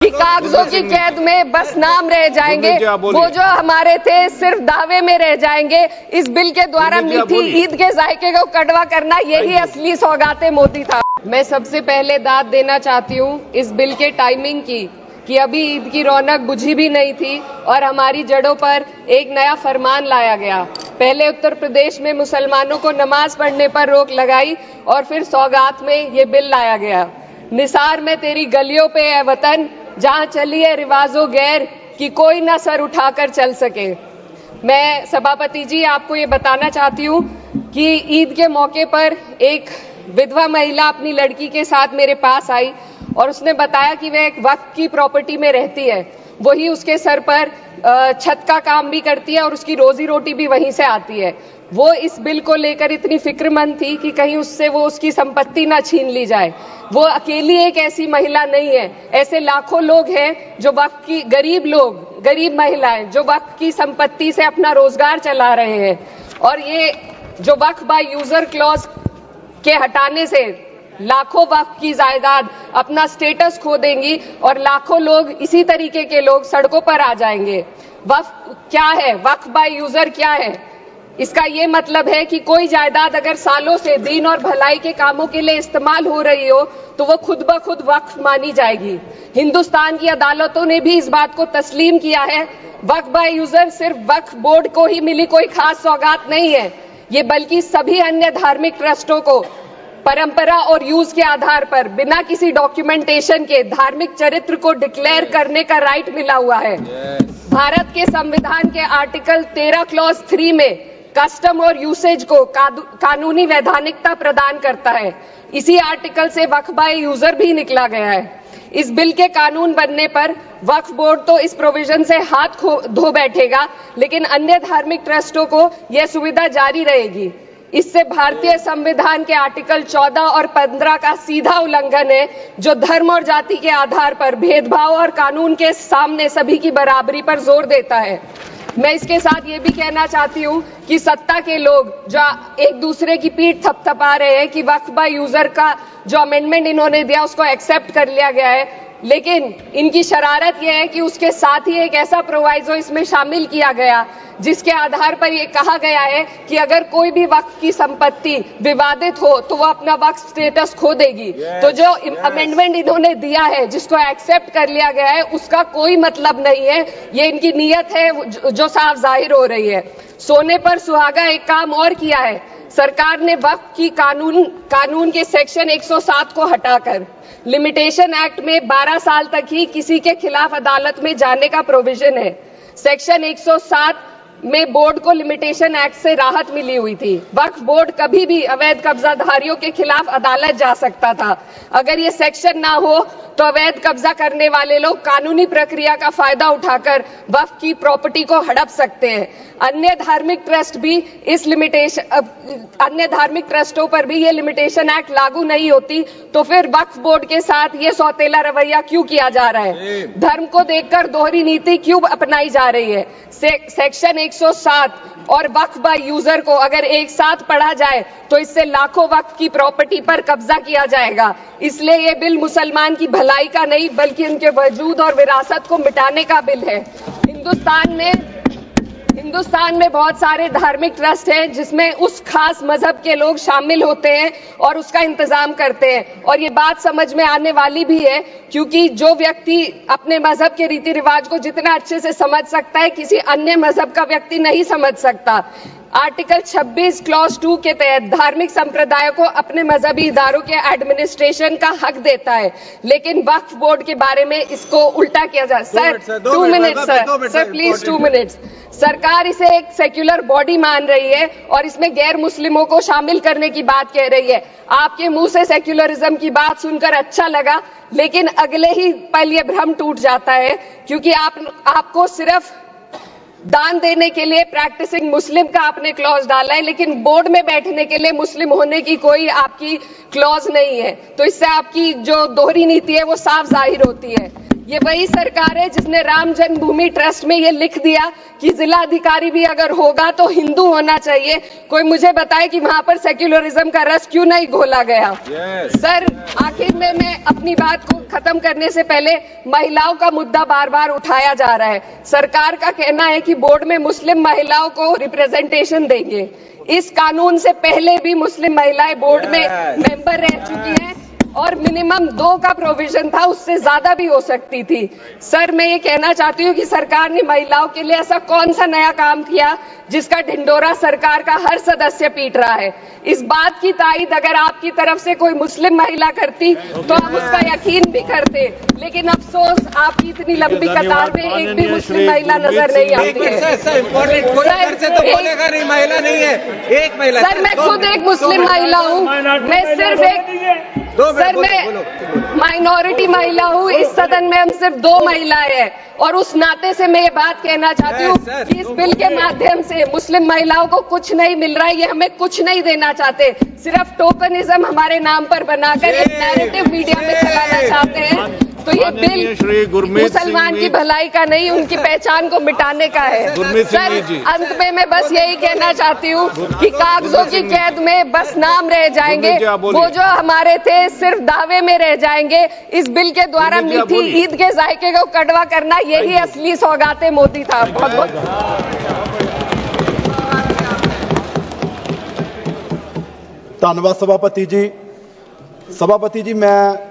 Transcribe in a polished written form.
अभी कागजों की कैद में बस नाम रह जाएंगे, वो जो हमारे थे सिर्फ दावे में रह जाएंगे। इस बिल के द्वारा मीठी ईद के जायके को कड़वा करना यही असली सौगाते मोदी था। मैं सबसे पहले दाद देना चाहती हूँ इस बिल के टाइमिंग की, कि अभी ईद की रौनक बुझी भी नहीं थी और हमारी जड़ों पर एक नया फरमान लाया गया। पहले उत्तर प्रदेश में मुसलमानों को नमाज पढ़ने पर रोक लगाई और फिर सौगात में ये बिल लाया गया। निसार में तेरी गलियों पे है वतन, जहां चली है रिवाजो गैर कि कोई ना सर उठाकर चल सके। मैं सभापति जी आपको ये बताना चाहती हूँ कि ईद के मौके पर एक विधवा महिला अपनी लड़की के साथ मेरे पास आई और उसने बताया कि वह एक वक्फ की प्रॉपर्टी में रहती है, वही उसके सर पर छत का काम भी करती है और उसकी रोजी रोटी भी वहीं से आती है। वो इस बिल को लेकर इतनी फिक्रमंद थी कि कहीं उससे वो उसकी संपत्ति ना छीन ली जाए। वो अकेली एक ऐसी महिला नहीं है, ऐसे लाखों लोग हैं जो वक्फ की, गरीब लोग, गरीब महिलाएं जो वक्फ की संपत्ति से अपना रोजगार चला रहे हैं। और ये जो वक्फ बाय यूजर क्लॉज के हटाने से लाखों वक्फ की जायदाद अपना स्टेटस खो देंगी और लाखों लोग, इसी तरीके के लोग सड़कों पर आ जाएंगे। वक्फ क्या है, वक्फ बाय यूजर क्या है? इसका ये मतलब है कि कोई जायदाद अगर सालों से दीन और भलाई के कामों के लिए इस्तेमाल हो रही हो तो वो खुद ब खुद वक्फ मानी जाएगी। हिंदुस्तान की अदालतों ने भी इस बात को तस्लीम किया है। वक्फ बाय यूजर सिर्फ वक्फ बोर्ड को ही मिली कोई खास सौगात नहीं है, ये बल्कि सभी अन्य धार्मिक ट्रस्टों को परंपरा और यूज के आधार पर बिना किसी डॉक्यूमेंटेशन के धार्मिक चरित्र को डिक्लेयर करने का राइट मिला हुआ है। भारत के संविधान के आर्टिकल 13 क्लॉज 3 में कस्टम और यूसेज को कानूनी वैधानिकता प्रदान करता है। इसी आर्टिकल से वक्फ बाय यूजर भी निकला गया है। इस बिल के कानून बनने पर वक्फ बोर्ड तो इस प्रोविजन से हाथ धो बैठेगा, लेकिन अन्य धार्मिक ट्रस्टों को यह सुविधा जारी रहेगी। इससे भारतीय संविधान के आर्टिकल 14 और 15 का सीधा उल्लंघन है, जो धर्म और जाति के आधार पर भेदभाव और कानून के सामने सभी की बराबरी पर जोर देता है। मैं इसके साथ ये भी कहना चाहती हूँ कि सत्ता के लोग जो एक दूसरे की पीठ थपथपा रहे हैं कि वक्फ बाय यूजर का जो अमेंडमेंट इन्होंने दिया उसको एक्सेप्ट कर लिया गया है, लेकिन इनकी शरारत यह है कि उसके साथ ही एक ऐसा प्रोवाइजो इसमें शामिल किया गया जिसके आधार पर यह कहा गया है कि अगर कोई भी वक्फ की संपत्ति विवादित हो तो वो अपना वक्फ स्टेटस खो देगी। तो जो अमेंडमेंट इन्होंने दिया है, जिसको एक्सेप्ट कर लिया गया है, उसका कोई मतलब नहीं है। ये इनकी नीयत है जो साफ जाहिर हो रही है। सोने पर सुहागा एक काम और किया है। सरकार ने वक्फ की कानून के सेक्शन 107 को हटाकर लिमिटेशन एक्ट में 12 साल तक ही किसी के खिलाफ अदालत में जाने का प्रोविजन है। सेक्शन 107 में बोर्ड को लिमिटेशन एक्ट से राहत मिली हुई थी। वक्फ बोर्ड कभी भी अवैध कब्जाधारियों के खिलाफ अदालत जा सकता था। अगर ये सेक्शन ना हो तो अवैध कब्जा करने वाले लोग कानूनी प्रक्रिया का फायदा उठाकर वक्फ की प्रॉपर्टी को हड़प सकते हैं। अन्य धार्मिक ट्रस्टों पर भी ये लिमिटेशन एक्ट लागू नहीं होती, तो फिर वक्फ बोर्ड के साथ ये सौतेला रवैया क्यों किया जा रहा है? धर्म को देखकर दोहरी नीति क्यों अपनाई जा रही है? सेक्शन 107 और वक्फ बाय यूजर को अगर एक साथ पढ़ा जाए तो इससे लाखों वक्फ की प्रॉपर्टी पर कब्जा किया जाएगा। इसलिए ये बिल मुसलमान की भलाई का नहीं बल्कि उनके वजूद और विरासत को मिटाने का बिल है। हिंदुस्तान में बहुत सारे धार्मिक ट्रस्ट हैं जिसमें उस खास मजहब के लोग शामिल होते हैं और उसका इंतजाम करते हैं, और ये बात समझ में आने वाली भी है क्योंकि जो व्यक्ति अपने मजहब के रीति रिवाज को जितना अच्छे से समझ सकता है, किसी अन्य मजहब का व्यक्ति नहीं समझ सकता। आर्टिकल 26 क्लॉज 2 के तहत धार्मिक संप्रदायों को अपने मजहबी इदारों के एडमिनिस्ट्रेशन का हक देता है, लेकिन वक्फ बोर्ड के बारे में इसको उल्टा किया जा। Sir 2 minute sir please 2 minutes. सरकार इसे एक सेक्युलर बॉडी मान रही है और इसमें गैर मुस्लिमों को शामिल करने की बात कह रही है। आपके मुंह से सेक्युलरिज्म की बात सुनकर अच्छा लगा, लेकिन अगले ही पल ये भ्रम टूट जाता है क्योंकि आपको सिर्फ दान देने के लिए प्रैक्टिसिंग मुस्लिम का आपने क्लॉज डाला है, लेकिन बोर्ड में बैठने के लिए मुस्लिम होने की कोई आपकी क्लॉज नहीं है। तो इससे आपकी जो दोहरी नीति है वो साफ जाहिर होती है। ये वही सरकार है जिसने राम जन्मभूमि ट्रस्ट में ये लिख दिया कि जिला अधिकारी भी अगर होगा तो हिंदू होना चाहिए। कोई मुझे बताए कि वहां पर सेक्युलरिज्म का रस क्यों नहीं घोला गया। सर, आखिर में मैं अपनी बात को खत्म करने से पहले महिलाओं का मुद्दा बार बार उठाया जा रहा है। सरकार का कहना है कि बोर्ड में मुस्लिम महिलाओं को रिप्रेजेंटेशन देंगे। इस कानून से पहले भी मुस्लिम महिलाएं बोर्ड में मेंबर रह चुकी हैं और मिनिमम 2 का प्रोविजन था, उससे ज्यादा भी हो सकती थी। सर, मैं ये कहना चाहती हूँ कि सरकार ने महिलाओं के लिए ऐसा कौन सा नया काम किया जिसका ढिंडोरा सरकार का हर सदस्य पीट रहा है। इस बात की तायीद अगर आपकी तरफ से कोई मुस्लिम महिला करती तो हम उसका यकीन भी करते, लेकिन अफसोस आपकी इतनी लंबी कतार में एक भी मुस्लिम महिला नजर नहीं आती है। सर, मैं खुद एक मुस्लिम महिला हूँ, मैं सिर्फ एक मैं माइनॉरिटी महिला हूँ। इस सदन में हम सिर्फ 2 महिलाएं हैं और उस नाते से मैं ये बात कहना चाहती हूँ कि इस बिल के माध्यम से मुस्लिम महिलाओं को कुछ नहीं मिल रहा है। ये हमें कुछ नहीं देना चाहते, सिर्फ टोकनिज्म हमारे नाम पर बनाकर एक नैरेटिव मीडिया में चलाना चाहते हैं। तो ये बिल मुसलमान की भलाई का नहीं, उनकी पहचान को मिटाने का है। सर, अंत में मैं बस यही कहना चाहती हूँ कि कागजों की कैद में बस नाम रह जाएंगे, वो जो हमारे थे सिर्फ दावे में रह जाएंगे। इस बिल के द्वारा मीठी ईद के जायके को कड़वा करना, यही असली सौगाते मोदी था। बहुत बहुत धन्यवाद सभापति जी। मैं